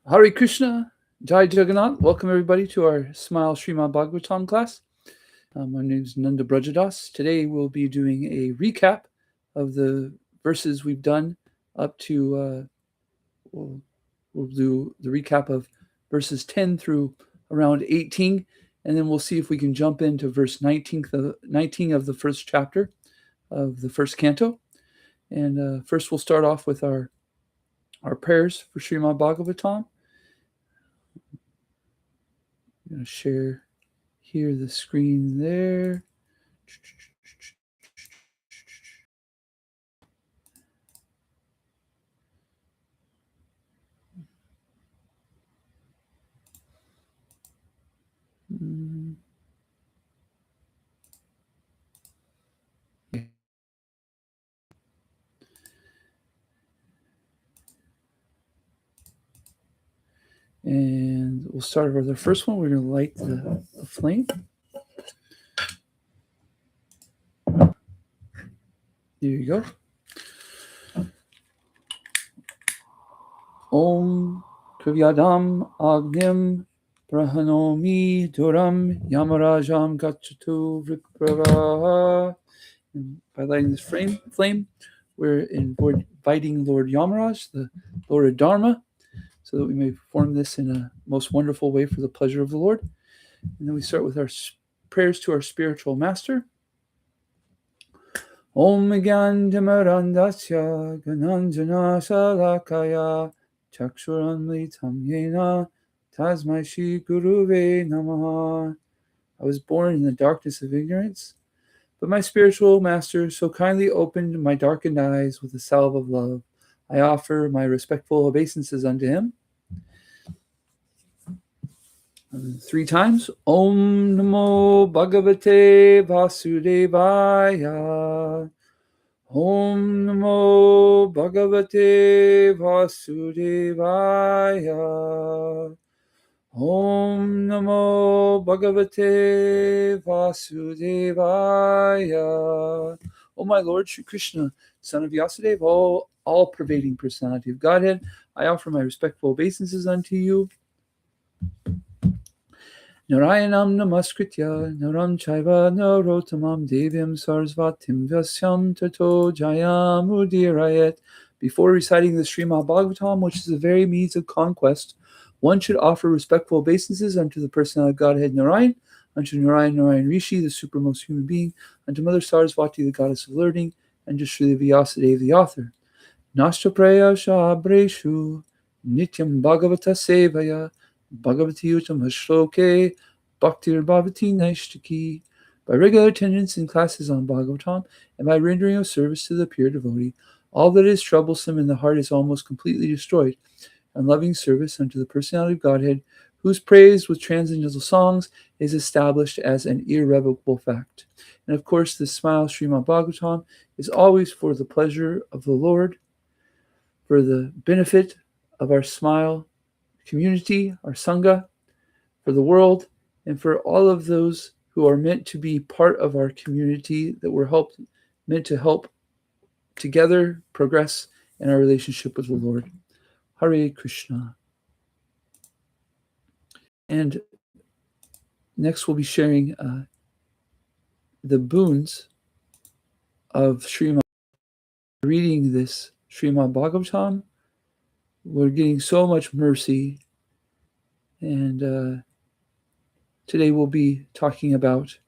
Hare Krishna, Jaya Jagannath. Welcome everybody to our Smile Srimad Bhagavatam class. My name is Nanda Brajadas. Today we'll be doing a recap of the verses we've done up to, we'll do the recap of verses 10 through around 18, and then we'll see if we can jump into verse 19 of the first chapter of the first canto. And first we'll start off with our prayers for Srimad Bhagavatam. I'm going to share here the screen there. And we'll start with the first one. We're going to light the flame. There you go. Om Kavyadam Agnim Brahanomi Duram Yamarajam Gachatu Viprava. By lighting this flame, we're inviting Lord Yamaraj, the Lord of Dharma, so that we may perform this in a most wonderful way for the pleasure of the Lord. And then we start with our prayers to our spiritual master. Om Gyandamarandasya Gananjana Salakaya Chakshuramlitam Yena Tasmai Shri Guruve Namaha. I was born in the darkness of ignorance, but my spiritual master so kindly opened my darkened eyes with a salve of love. I offer my respectful obeisances unto him. 3 times. Om Namo Bhagavate Vasudevaya. Om Namo Bhagavate Vasudevaya. Om Namo Bhagavate Vasudevaya. O my Lord Sri Krishna, Son of Vyasadeva, all-pervading personality of Godhead, I offer my respectful obeisances unto you. Narayanam namaskritya naram chaiva narotamam devyam sarasvatim vyasyam tato jayam udirayet. Before reciting the Srimad Bhagavatam, which is the very means of conquest, one should offer respectful obeisances unto the personality of Godhead Narayan, unto Narayan Rishi, the supremmost human being, unto Mother Sarasvati, the goddess of learning, and to Sri Vyasadeva, the author. Nashtapraya shabreshu nityam bhagavata sevaya Bhagavati Uttam Shloke Bhaktir Bhavati Naishtaki. By regular attendance in classes on Bhagavatam and by rendering of service to the pure devotee, all that is troublesome in the heart is almost completely destroyed, and loving service unto the personality of Godhead, whose praise with transcendental songs is established as an irrevocable fact. And of course, the Smile Srimad Bhagavatam is always for the pleasure of the Lord, for the benefit of our Smile community, our Sangha, for the world, and for all of those who are meant to be part of our community, that we're meant to help together progress in our relationship with the Lord. Hare Krishna. And next we'll be sharing the boons of Srimad. Reading this Srimad Bhagavatam, we're getting so much mercy, and today we'll be talking about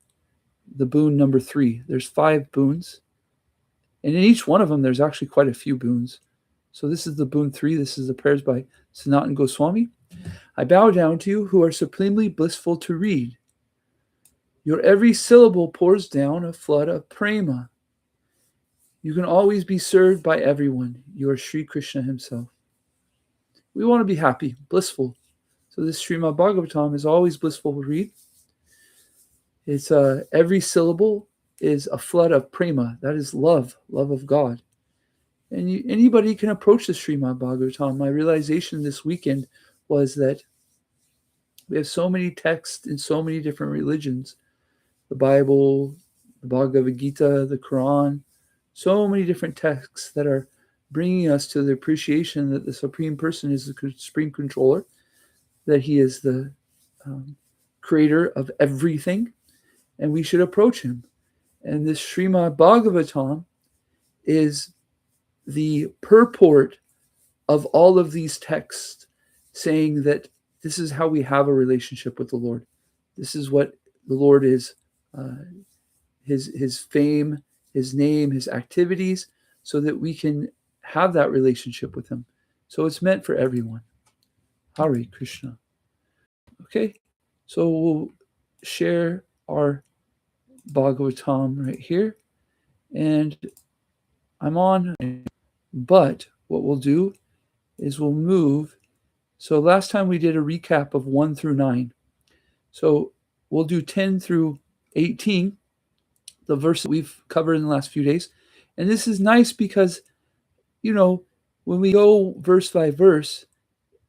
the boon number 3. There's 5 boons, and in each one of them there's actually quite a few boons. So this is the boon 3. This is the prayers by Sanatana Goswami. I bow down to you who are supremely blissful to read. Your every syllable pours down a flood of prema. You can always be served by everyone. You are Sri Krishna himself. We want to be happy, blissful. So this Srimad Bhagavatam is always blissful to read. It's every syllable is a flood of prema. That is love of God. And anybody can approach the Srimad Bhagavatam. My realization this weekend was that we have so many texts in so many different religions. The Bible, the Bhagavad Gita, the Quran, so many different texts that are bringing us to the appreciation that the Supreme Person is the Supreme Controller, that he is the creator of everything, and we should approach him. And this Srimad Bhagavatam is the purport of all of these texts, saying that this is how we have a relationship with the Lord. This is what the Lord is, his fame, his name, his activities, so that we can have that relationship with him. So it's meant for everyone. Hare Krishna. Okay, so we'll share our Bhagavatam right here. And I'm on, but what we'll do is we'll move. So last time we did a recap of 1 through 9. So we'll do 10 through 18, the verse that we've covered in the last few days. And this is nice because, when we go verse by verse,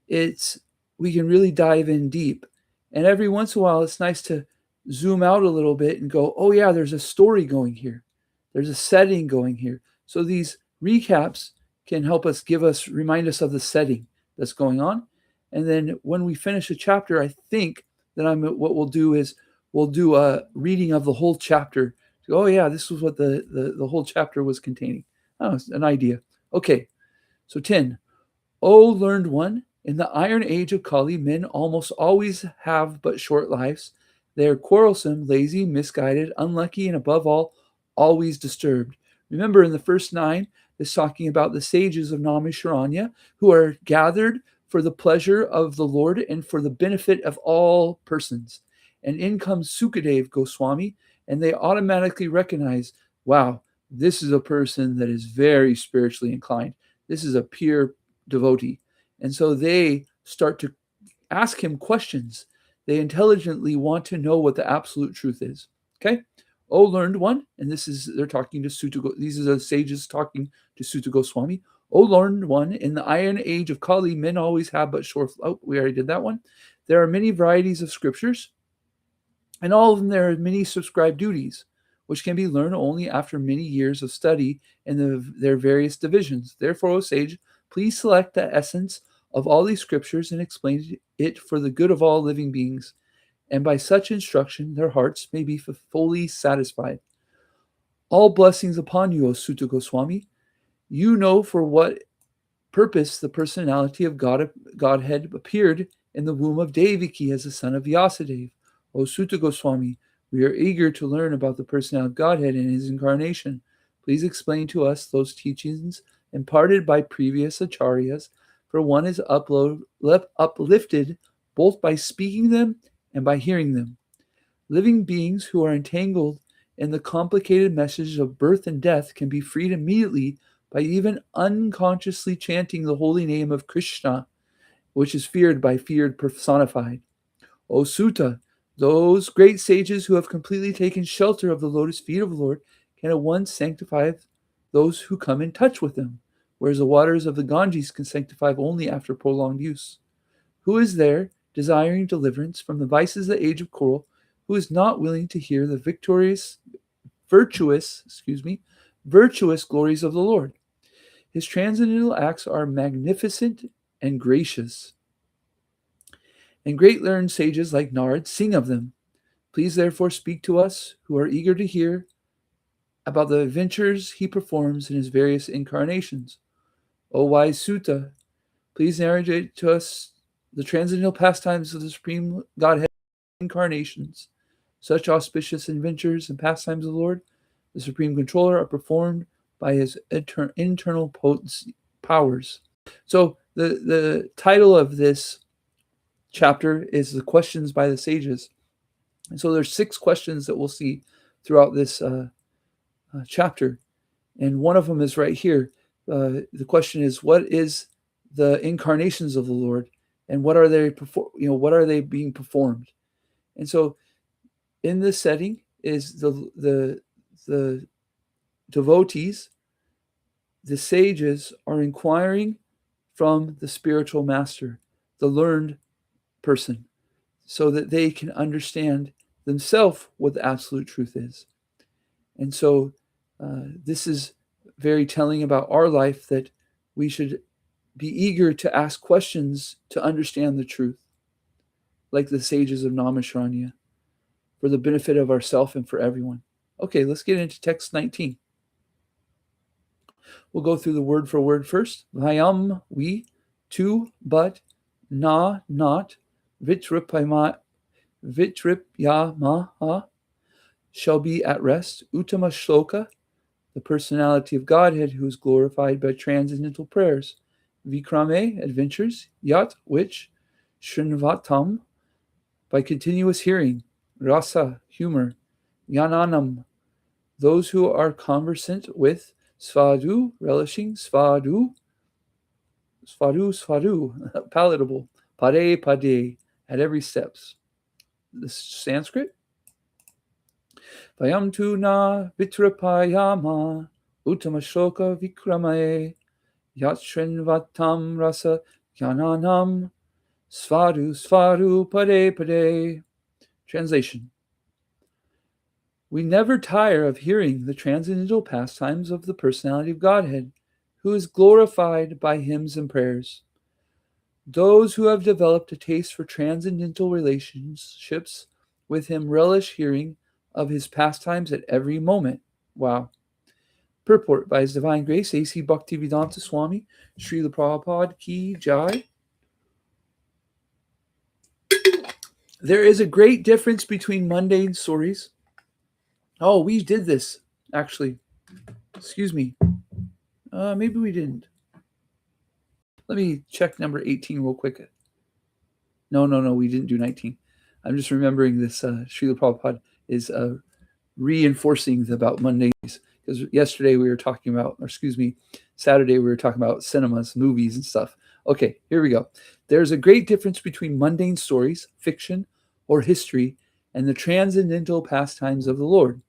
we can really dive in deep. And every once in a while, it's nice to zoom out a little bit and go, oh yeah, there's a story going here. There's a setting going here. So these recaps can help us remind us of the setting that's going on. And then when we finish a chapter, I think that what we'll do is we'll do a reading of the whole chapter. Oh yeah, this was what the whole chapter was containing. Oh, it's an idea. Okay, so 10. O learned one, in the iron age of Kali, men almost always have but short lives. They are quarrelsome, lazy, misguided, unlucky, and above all, always disturbed. Remember, in the first 9, it's talking about the sages of Naimisharanya who are gathered for the pleasure of the Lord and for the benefit of all persons. And in comes Sukadev Goswami, and they automatically recognize, wow, this is a person that is very spiritually inclined. This is a pure devotee. And so they start to ask him questions. They intelligently want to know what the absolute truth is. Okay? O learned one, and they're talking to Suta. These are the sages talking to Suta Goswami. O learned one, in the iron age of Kali, men always have but short. Oh, we already did that one. There are many varieties of scriptures, and all of them there are many subscribed duties, which can be learned only after many years of study in their various divisions. Therefore, O sage, please select the essence of all these scriptures and explain it for the good of all living beings, and by such instruction their hearts may be fully satisfied. All blessings upon you, O Suta Goswami. You know for what purpose the personality of Godhead appeared in the womb of Devaki as the son of Vyasadeva. O Suta Goswami, we are eager to learn about the personality of Godhead and his incarnation. Please explain to us those teachings imparted by previous acharyas, for one is uplifted both by speaking them and by hearing them. Living beings who are entangled in the complicated message of birth and death can be freed immediately by even unconsciously chanting the holy name of Krishna, which is feared by feared personified. O Suta, those great sages who have completely taken shelter of the lotus feet of the Lord can at once sanctify those who come in touch with them, whereas the waters of the Ganges can sanctify only after prolonged use. Who is there, desiring deliverance from the vices of the age of coral, who is not willing to hear the virtuous glories of the Lord? His transcendental acts are magnificent and gracious, and great learned sages like Narad sing of them. Please therefore speak to us who are eager to hear about the adventures he performs in his various incarnations. O wise Suta, please narrate to us the transcendental pastimes of the Supreme Godhead incarnations. Such auspicious adventures and pastimes of the Lord, the Supreme Controller, are performed by his internal powers. So the title of this chapter is The Questions by the Sages. And so there's 6 questions that we'll see throughout this chapter. And one of them is right here. The question is, what is the incarnations of the Lord, and what are they what are they being performed? And so in this setting is the devotees, the sages, are inquiring from the spiritual master, the learned person, so that they can understand themselves what the absolute truth is. And so this is very telling about our life, that we should be eager to ask questions to understand the truth, like the sages of Naimisharanya, for the benefit of ourselves and for everyone. Okay, let's get into text 19. We'll go through the word for word first. Vayam, we, to, but, na, not, vitripyamaha, shall be at rest. Uttama shloka, the personality of Godhead who is glorified by transcendental prayers. Vikrame, adventures. Yat, which. Shrinvatam, by continuous hearing. Rasa, humor. Yananam, those who are conversant with. Svadhu, relishing. Svadhu, palatable. Pade, pade, at every steps. The Sanskrit. Vayam tu na vitrapayama uttama shloka vikramaye yat shrinvatam rasa jnananam svadhu pade pade. Translation. We never tire of hearing the transcendental pastimes of the personality of Godhead, who is glorified by hymns and prayers. Those who have developed a taste for transcendental relationships with him relish hearing of his pastimes at every moment. Wow. Purport by His Divine Grace, A.C. Bhaktivedanta Swami, Srila Prabhupada Ki Jai. There is a great difference between mundane stories. Oh, we did this, actually. Excuse me. Maybe we didn't. Let me check number 18 real quick. No, we didn't do 19. I'm just remembering this. Srila Prabhupada is reinforcing about Mondays, because yesterday we were talking about, Saturday we were talking about cinemas, movies, and stuff. Okay, here we go. There's a great difference between mundane stories, fiction, or history, and the transcendental pastimes of the Lord.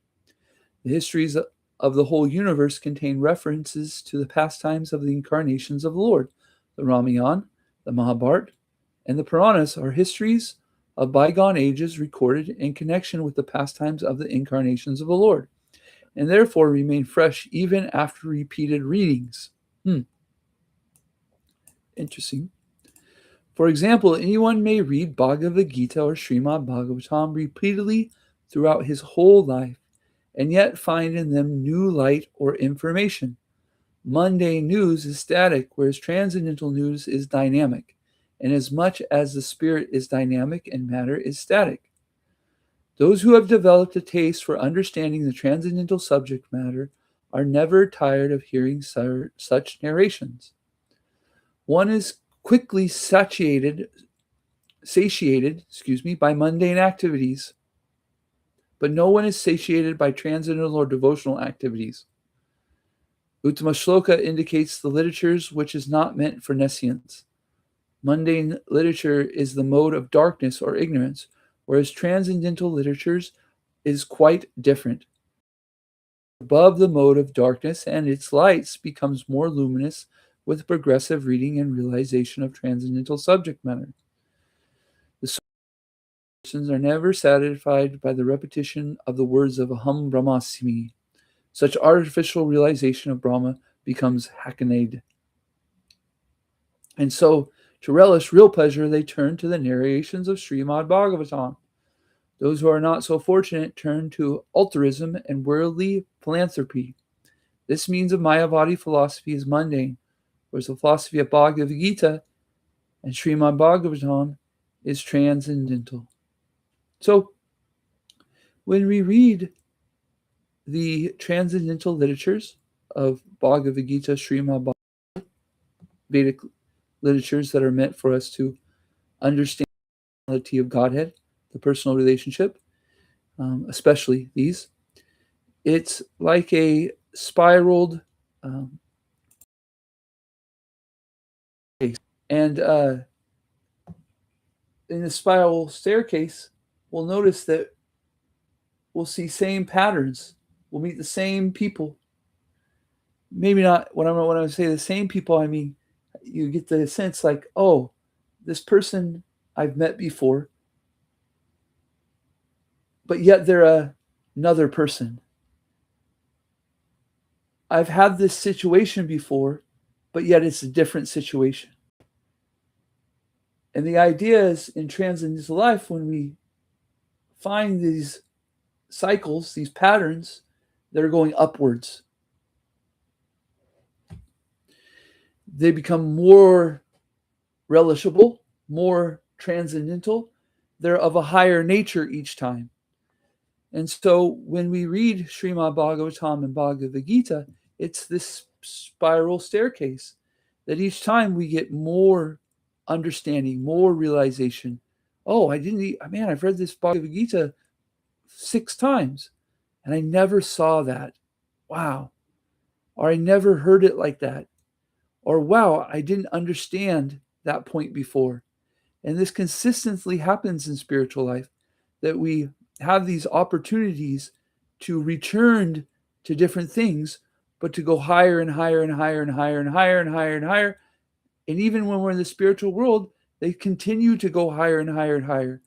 The histories of the whole universe contain references to the pastimes of the incarnations of the Lord. The Ramayana, the Mahabharata, and the Puranas are histories of bygone ages recorded in connection with the pastimes of the incarnations of the Lord, and therefore remain fresh even after repeated readings. Interesting. For example, anyone may read Bhagavad Gita or Srimad Bhagavatam repeatedly throughout his whole life, and yet find in them new light or information. Mundane news is static, whereas transcendental news is dynamic, inasmuch as the spirit is dynamic and matter is static. Those who have developed a taste for understanding the transcendental subject matter are never tired of hearing such narrations. One is quickly satiated by mundane activities, but no one is satiated by transcendental or devotional activities. Uttama Shloka indicates the literatures which is not meant for nescience. Mundane literature is the mode of darkness or ignorance, whereas transcendental literatures is quite different. Above the mode of darkness, and its lights becomes more luminous with progressive reading and realization of transcendental subject matter. The persons are never satisfied by the repetition of the words of Aham Brahmasmi. Such artificial realization of Brahma becomes hackneyed. And so, to relish real pleasure, they turn to the narrations of Srimad Bhagavatam. Those who are not so fortunate turn to altruism and worldly philanthropy. This means of Mayavadi philosophy is mundane, whereas the philosophy of Bhagavad Gita and Srimad Bhagavatam is transcendental. So, when we read the transcendental literatures of Bhagavad Gita, Srimad Bhagavatam, Vedic literatures that are meant for us to understand the reality of Godhead, the personal relationship, especially these, it's like a spiraled and in the spiral staircase, we'll notice that we'll see same patterns. We'll meet the same people. Maybe not when I say the same people, I mean you get the sense like, oh, this person I've met before, but yet they're another person. I've had this situation before, but yet it's a different situation. And the idea is in transcendental life, when we find these cycles, these patterns that are going upwards, they become more relishable, more transcendental. They're of a higher nature each time. And so when we read Srimad Bhagavatam and Bhagavad Gita, it's this spiral staircase that each time we get more understanding, more realization. Oh, I've read this Bhagavad Gita 6 times and I never saw that. Wow. Or I never heard it like that. Or wow, I didn't understand that point before. And this consistently happens in spiritual life, that we have these opportunities to return to different things, but to go higher and higher and higher and higher and higher and higher and higher. And even when we're in the spiritual world, they continue to go higher and higher and higher.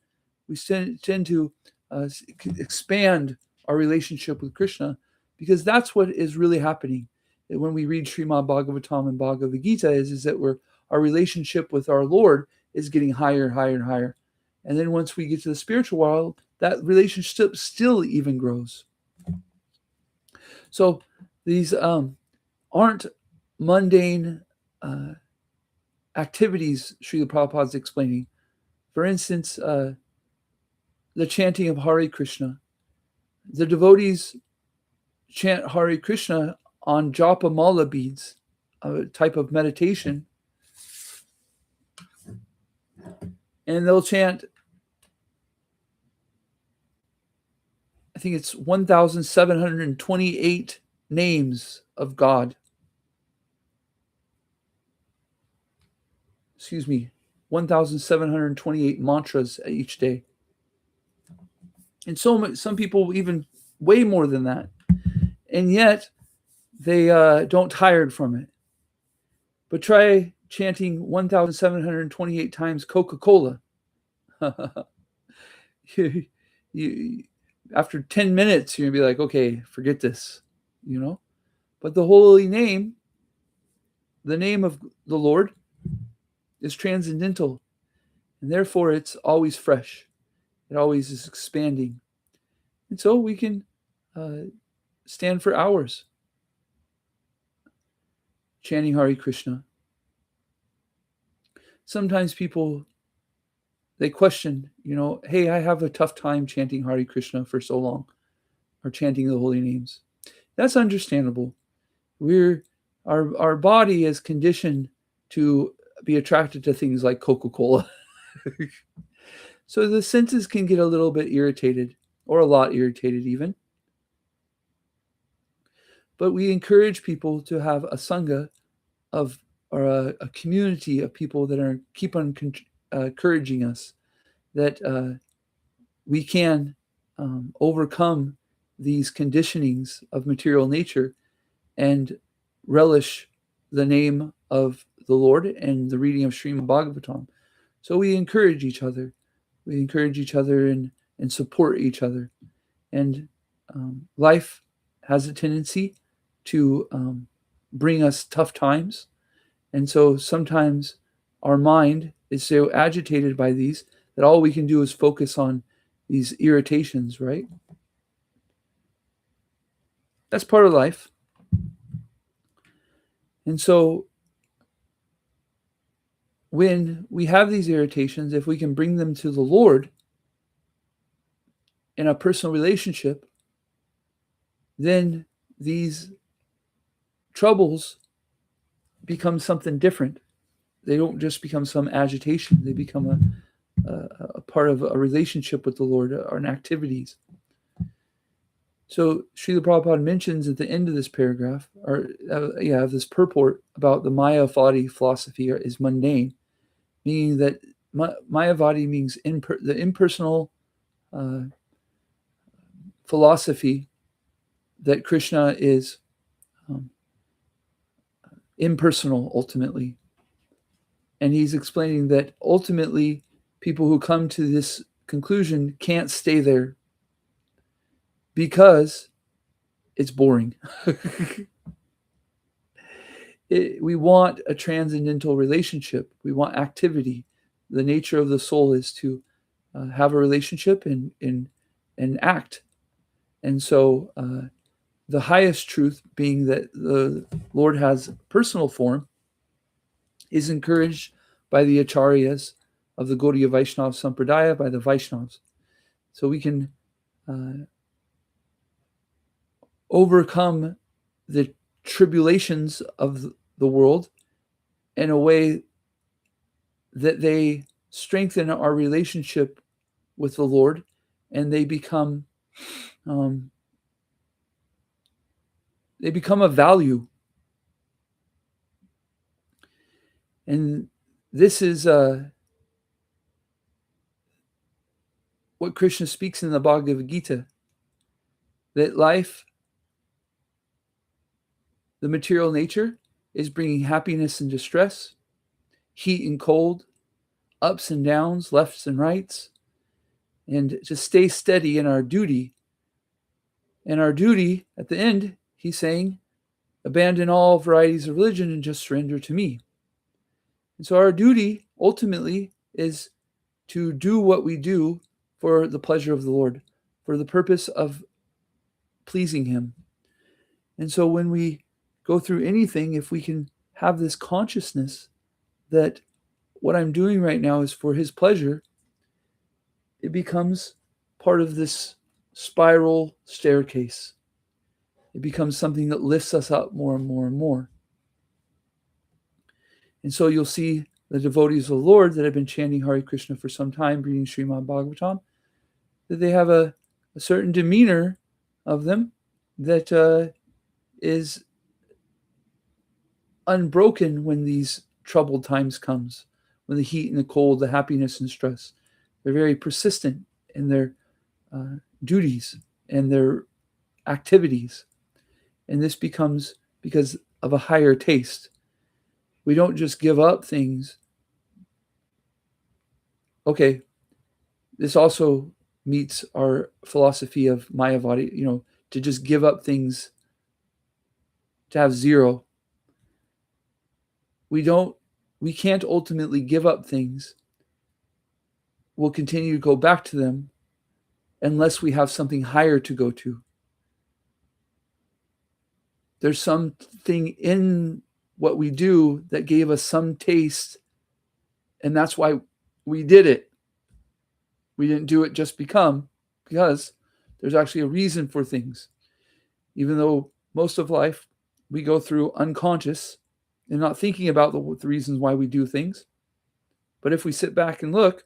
We tend to expand our relationship with Krishna, because that's what is really happening. When we read Srimad Bhagavatam and Bhagavad Gita is that our relationship with our Lord is getting higher and higher and higher. And then once we get to the spiritual world, that relationship still even grows. So these aren't mundane activities Srila Prabhupada is explaining. For instance, the chanting of Hare Krishna. The devotees chant Hare Krishna on japa mala beads, a type of meditation. And they'll chant, I think it's 1,728 names of God. 1,728 mantras each day. And some people even way more than that. And yet they don't tire from it. But try chanting 1,728 times Coca-Cola. you, after 10 minutes, you're going to be like, okay, forget this, But the holy name, the name of the Lord, is transcendental. And therefore, it's always fresh. It always is expanding. And so we can stand for hours chanting Hare Krishna. Sometimes people, they question, hey, I have a tough time chanting Hare Krishna for so long, or chanting the holy names. That's understandable. Our body is conditioned to be attracted to things like Coca-Cola. So the senses can get a little bit irritated, or a lot irritated even. But we encourage people to have a Sangha or a community of people that keep on encouraging us that we can overcome these conditionings of material nature and relish the name of the Lord and the reading of Srimad Bhagavatam. So we encourage each other. We encourage each other and support each other. And life has a tendency to bring us tough times. And so sometimes our mind is so agitated by these that all we can do is focus on these irritations, right? That's part of life. And so when we have these irritations, if we can bring them to the Lord in a personal relationship, then these troubles become something different. They don't just become some agitation. They become a part of a relationship with the Lord, or an activities. So Srila Prabhupada mentions at the end of this paragraph, this purport about the Mayavadi philosophy is mundane, meaning that Mayavadi means the impersonal philosophy that Krishna is impersonal ultimately. And he's explaining that ultimately people who come to this conclusion can't stay there because it's boring. we want a transcendental relationship. We want activity. The nature of the soul is to have a relationship and act. And so the highest truth, being that the Lord has personal form, is encouraged by the acharyas of the Gaudiya Vaishnava Sampradaya, by the Vaishnavas. So we can overcome the tribulations of the world in a way that they strengthen our relationship with the Lord, and they become a value. And this is what Krishna speaks in the Bhagavad Gita, that life, the material nature, is bringing happiness and distress, heat and cold, ups and downs, lefts and rights, and to stay steady in our duty. And our duty, at the end, he's saying, abandon all varieties of religion and just surrender to me. And so our duty, ultimately, is to do what we do for the pleasure of the Lord, for the purpose of pleasing him. And so when we go through anything, if we can have this consciousness that what I'm doing right now is for his pleasure, it becomes part of this spiral staircase. It becomes something that lifts us up more and more and more. And so you'll see the devotees of the Lord that have been chanting Hare Krishna for some time, reading Srimad Bhagavatam, that they have a certain demeanor of them that is unbroken when these troubled times comes, when the heat and the cold, the happiness and stress. They're very persistent in their duties and their activities. And this becomes because of a higher taste. We don't just give up things. Okay, this also meets our philosophy of Mayavadi, to just give up things, to have zero. We can't ultimately give up things. We'll continue to go back to them unless we have something higher to go to. There's something in what we do that gave us some taste, and that's why we did it. We didn't do it just because there's actually a reason for things. Even though most of life we go through unconscious and not thinking about the reasons why we do things. But if we sit back and look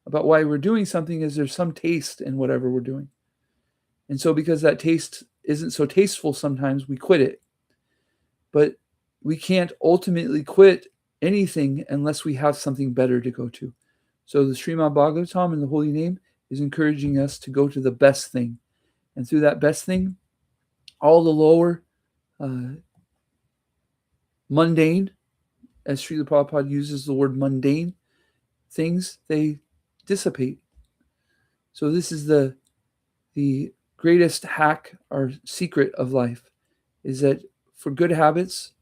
about why we're doing something, is there's some taste in whatever we're doing. And so because that taste isn't so tasteful, sometimes we quit it. But we can't ultimately quit anything unless we have something better to go to. So the Srimad Bhagavatam and the Holy Name is encouraging us to go to the best thing. And through that best thing, all the lower mundane, as Srila Prabhupada uses the word mundane, things, they dissipate. So this is the greatest hack or secret of life, is that for good habits,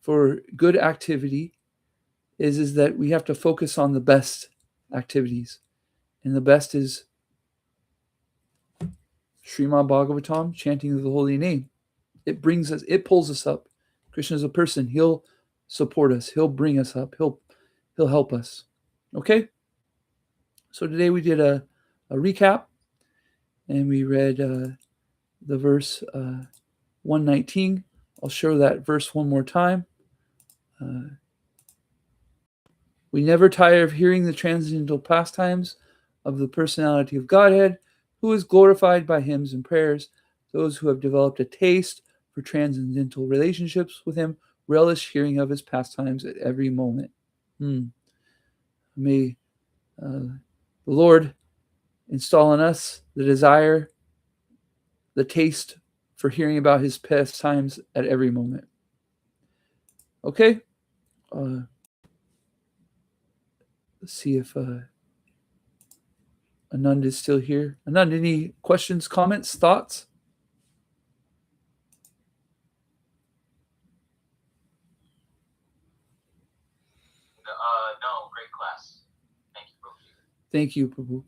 for good activity, is that we have to focus on the best activities. And the best is Srimad Bhagavatam, chanting of the holy name. It pulls us up. Krishna is a person. He'll support us. He'll bring us up. He'll help us. Okay? So today we did a recap, and we read the verse 119. I'll show that verse one more time. We never tire of hearing the transcendental pastimes of the personality of Godhead, who is glorified by hymns and prayers. Those who have developed a taste for transcendental relationships with him relish hearing of his pastimes at every moment. May the Lord install in us the desire, the taste for hearing about his pastimes at every moment. Okay? Let's see if Anand is still here. Anand, any questions, comments, thoughts? Thank you, Prabhu.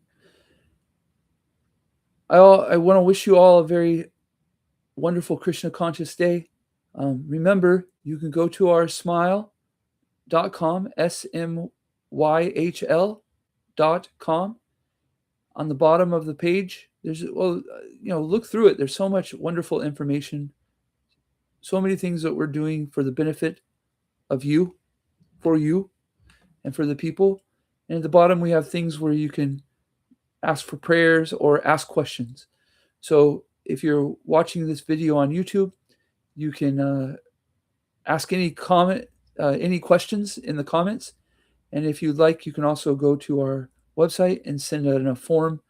I want to wish you all a very wonderful Krishna conscious day. Remember, you can go to our smile.com, SMYHL.com. On the bottom of the page, there's, look through it. There's so much wonderful information, so many things that we're doing for the benefit of you, for you, and for the people. And at the bottom, we have things where you can ask for prayers or ask questions. So if you're watching this video on YouTube, you can ask any questions in the comments. And if you'd like, you can also go to our website and send in a form.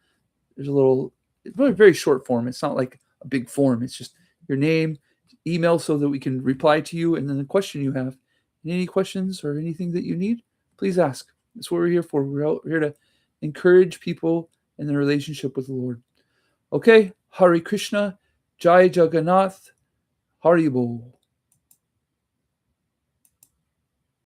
There's it's a very short form. It's not like a big form. It's just your name, email, so that we can reply to you, and then the question you have. And any questions or anything that you need, please ask. That's what we're here for. We're here to encourage people in their relationship with the Lord. Okay, Hare Krishna, Jaya Jagannath, Haribol.